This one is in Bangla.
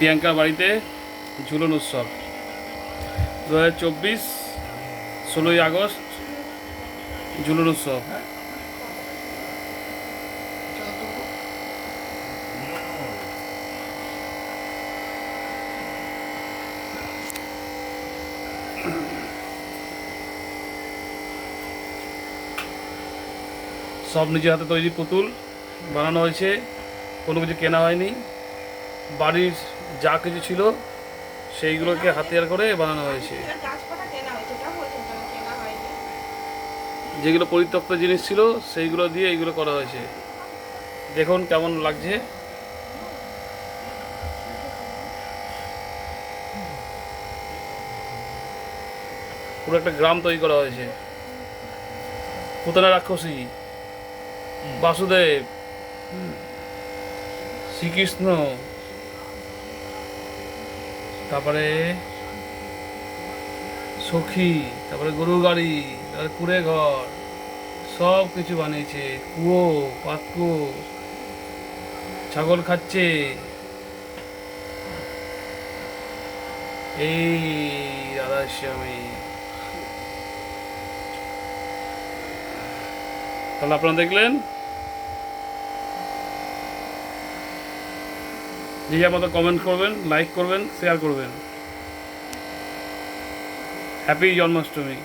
প্রিয়াঙ্কার বাড়িতে ঝুলন উৎসব 2024 16ই আগস্ট ঝুলন উৎসব। সব নিজের হাতে তৈরি পুতুল বানানো হয়েছে, কোনো কিছু কেনা হয়নি। বাড়ির যা কিছু ছিল সেইগুলোকে হাতিয়ার করে বানানো হয়েছে। যেগুলো পরিত্যক্ত জিনিস ছিল সেইগুলো দিয়ে এইগুলো করা হয়েছে। দেখুন কেমন লাগছে। পুরো একটা গ্রাম তৈরি করা হয়েছে। পুতনা রাক্ষসী, বাসুদেব, শ্রীকৃষ্ণ, তারপরে সখী, তারপরে গরুর গাড়ি, তারপরে কুড়ে ঘর, সব কিছু বানিয়েছে। কুয়ো, পাতকুয়ো, ছাগল খাচ্ছে। এই রাধাশ্যামী। তাহলে আপনারা দেখলেন, যে মতো কমেন্ট করবেন, লাইক করবেন, শেয়ার করবেন। হ্যাপি জন্মাষ্টমী।